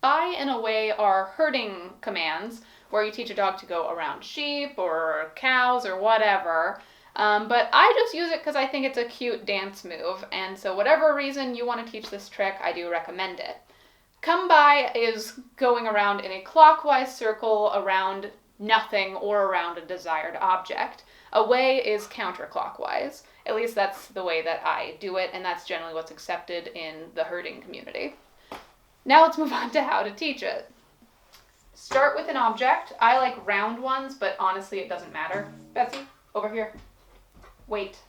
By and away are herding commands, where you teach a dog to go around sheep or cows or whatever. But I just use it because I think it's a cute dance move, and so whatever reason you want to teach this trick, I do recommend it. Come by is going around in a clockwise circle around nothing or around a desired object. Away is counterclockwise. At least that's the way that I do it, and that's generally what's accepted in the herding community. Now let's move on to how to teach it. Start with an object. I like round ones, but honestly it doesn't matter. Betsy, over here. Wait.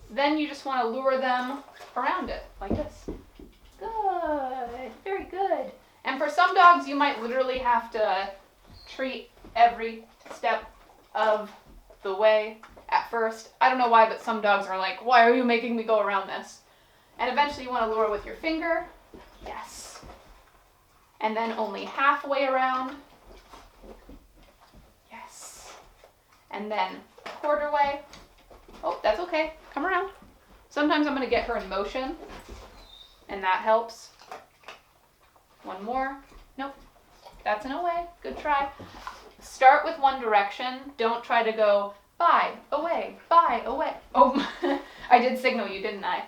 Then you just want to lure them around it, like this. Good, very good. And for some dogs, you might literally have to treat every step of the way at first. I don't know why, but some dogs are like, why are you making me go around this? And eventually you want to lure with your finger. Yes. And then only halfway around. Yes. And then a quarter way. Oh, that's okay. Come around. Sometimes I'm going to get her in motion, and that helps. One more. Nope. That's an away. Good try. Start with one direction. Don't try to go by, away, by, away. Oh, I did signal you, didn't I?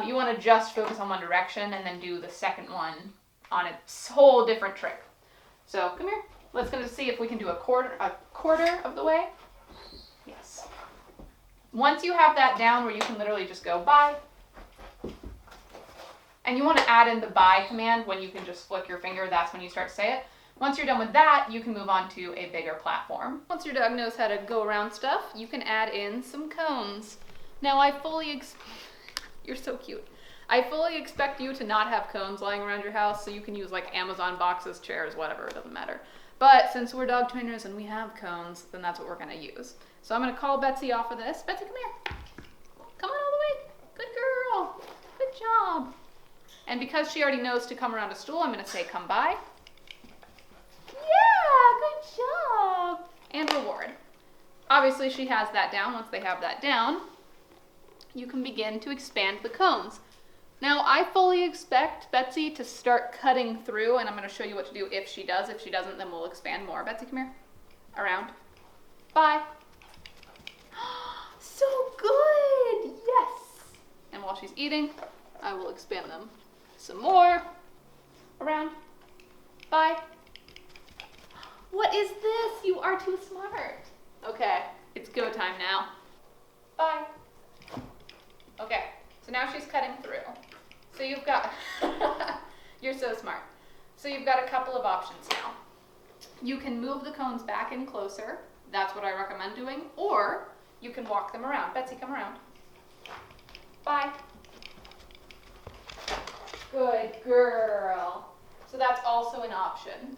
You want to just focus on one direction and then do the second one on a whole different trick. So come here. Let's go to see if we can do a quarter of the way. Yes. Once you have that down where you can literally just go by, and you want to add in the by command when you can just flick your finger, that's when you start to say it. Once you're done with that, you can move on to a bigger platform. Once your dog knows how to go around stuff, you can add in some cones. Now you're so cute. I fully expect you to not have cones lying around your house, so you can use like Amazon boxes, chairs, whatever, it doesn't matter. But since we're dog trainers and we have cones, then that's what we're gonna use. So I'm gonna call Betsy off of this. Betsy, come here. Come on all the way. Good girl. Good job. And because she already knows to come around a stool, I'm gonna say come by. Yeah, good job. And reward. Obviously she has that down. Once they have that down, you can begin to expand the cones. Now, I fully expect Betsy to start cutting through, and I'm going to show you what to do if she does. If she doesn't, then we'll expand more. Betsy, come here. Around. Bye. So good! Yes! And while she's eating, I will expand them some more. Around. Bye. What is this? You are too smart. Okay, it's go time now. Bye. Okay, so now she's cutting through. So you've got, you're so smart. So you've got a couple of options now. You can move the cones back in closer. That's what I recommend doing. Or you can walk them around. Betsy, come around. Bye. Good girl. So that's also an option.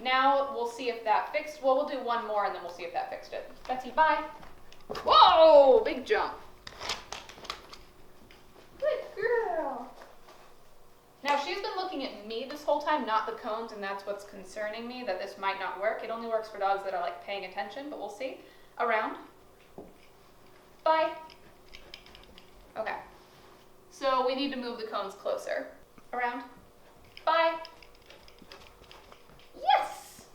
Now we'll see if that fixed. Well, we'll do one more and then we'll see if that fixed it. Betsy, bye. Whoa, big jump. Good girl. Now she's been looking at me this whole time, not the cones, and that's what's concerning me, that this might not work. It only works for dogs that are like paying attention, but we'll see. Around. Bye. Okay. So we need to move the cones closer. Around. Bye. Yes!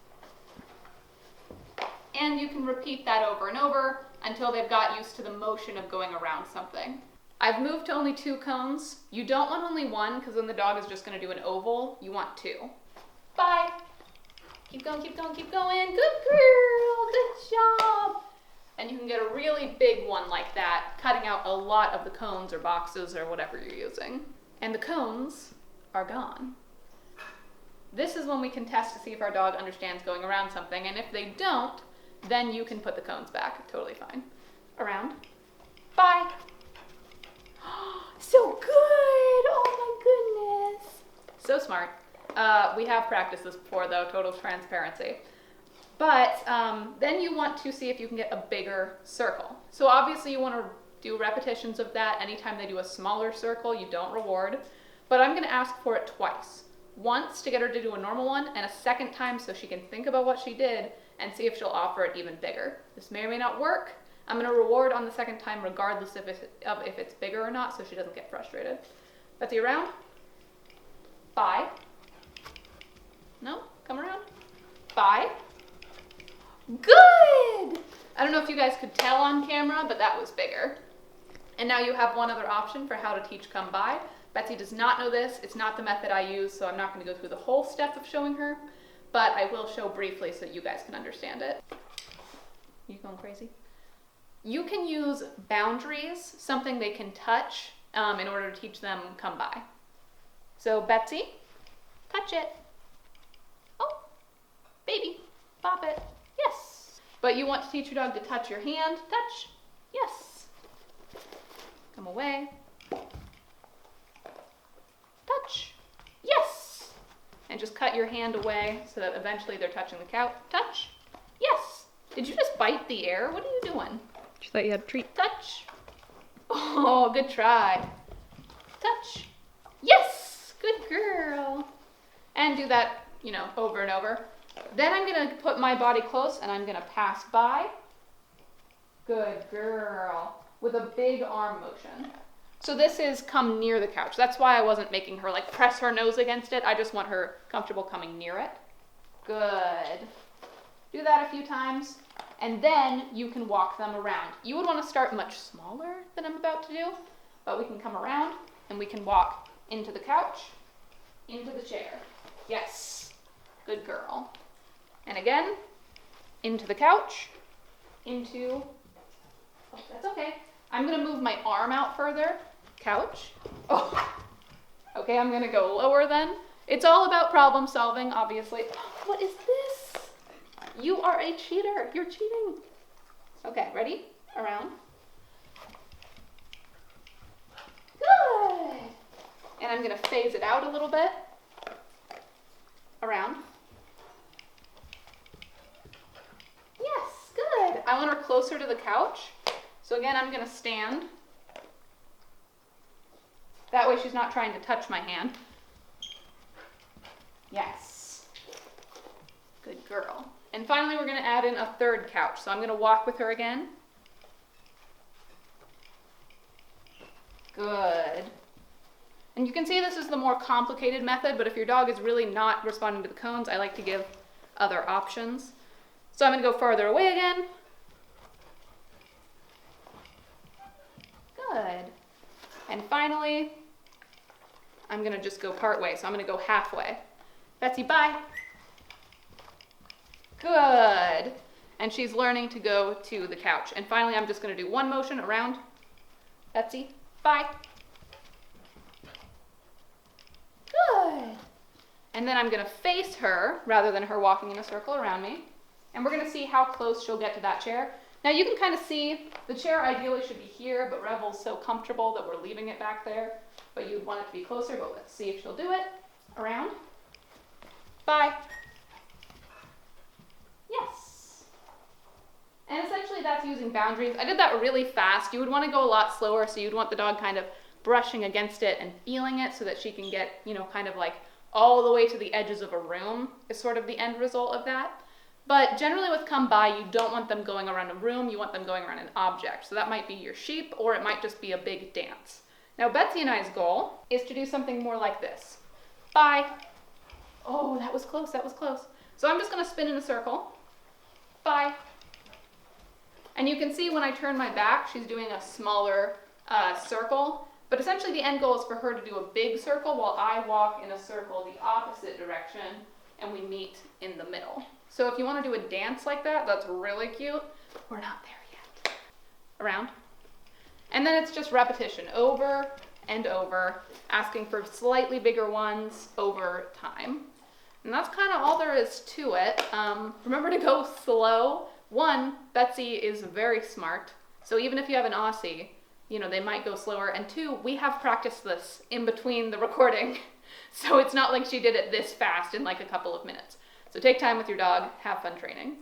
And you can repeat that over and over until they've got used to the motion of going around something. I've moved to only 2 cones. You don't want only 1 because then the dog is just going to do an oval. You want 2. Bye. Keep going, keep going, keep going. Good girl. Good job. And you can get a really big one like that, cutting out a lot of the cones or boxes or whatever you're using. And the cones are gone. This is when we can test to see if our dog understands going around something. And if they don't, then you can put the cones back. Totally fine. Around. Bye. So good! Oh my goodness. So smart. We have practiced this before though, total transparency. But then you want to see if you can get a bigger circle. So obviously you want to do repetitions of that. Anytime they do a smaller circle, you don't reward. But I'm going to ask for it twice. Once to get her to do a normal one, and a second time so she can think about what she did and see if she'll offer it even bigger. This may or may not work. I'm going to reward on the second time regardless of if it's bigger or not, so she doesn't get frustrated. Betsy, around. Bye. Bye. Good! I don't know if you guys could tell on camera, but that was bigger. And now you have one other option for how to teach come by. Betsy does not know this. It's not the method I use, so I'm not going to go through the whole step of showing her, but I will show briefly so that you guys can understand it. You going crazy? You can use boundaries, something they can touch, in order to teach them come by. So Betsy, touch it. Oh, baby, pop it. Yes. But you want to teach your dog to touch your hand. Touch. Yes. Come away. Touch. Yes. And just cut your hand away so that eventually they're touching the couch. Touch. Yes. Did you just bite the air? What are you doing? She thought you had a treat. Touch. Oh, good try. Touch. Yes. Good girl. And do that, over and over. Then I'm going to put my body close and I'm going to pass by. Good girl. With a big arm motion. So this is come near the couch. That's why I wasn't making her press her nose against it. I just want her comfortable coming near it. Good. Do that a few times. And then you can walk them around. You would want to start much smaller than I'm about to do, but we can come around and we can walk into the couch, into the chair. Yes. Good girl. And again, into the couch, into, oh, that's okay. I'm going to move my arm out further. Couch. Oh. Okay, I'm going to go lower then. It's all about problem solving, obviously. What is this? You are a cheater. You're cheating. Okay, ready? Around. Good. And I'm going to phase it out a little bit. Around. Yes, good. I want her closer to the couch. So again, I'm going to stand. That way she's not trying to touch my hand. Yes. Good girl. And finally, we're going to add in a third couch. So I'm going to walk with her again. Good. And you can see this is the more complicated method, but if your dog is really not responding to the cones, I like to give other options. So I'm going to go farther away again. Good. And finally, I'm going to just go part way. So I'm going to go halfway. Betsy, bye. Good. And she's learning to go to the couch. And finally, I'm just going to do one motion around. Betsy, bye. Good. And then I'm going to face her rather than her walking in a circle around me. And we're going to see how close she'll get to that chair. Now you can kind of see the chair ideally should be here, but Revel's so comfortable that we're leaving it back there. But you'd want it to be closer, but let's see if she'll do it. Around. Bye. Yes. And essentially that's using boundaries. I did that really fast. You would want to go a lot slower, so you'd want the dog kind of brushing against it and feeling it so that she can get, kind of all the way to the edges of a room is sort of the end result of that. But generally with come by, you don't want them going around a room, you want them going around an object. So that might be your sheep, or it might just be a big dance. Now Betsy and I's goal is to do something more like this. Bye. Oh, that was close, that was close. So I'm just gonna spin in a circle. Bye. And you can see when I turn my back, she's doing a smaller circle. But essentially the end goal is for her to do a big circle while I walk in a circle the opposite direction and we meet in the middle. So if you want to do a dance like that, that's really cute. We're not there yet. Around. And then it's just repetition over and over, asking for slightly bigger ones over time. And that's kind of all there is to it. Remember to go slow. One, Betsy is very smart. So even if you have an Aussie, they might go slower. And two, we have practiced this in between the recording. So it's not like she did it this fast in a couple of minutes. So take time with your dog, have fun training.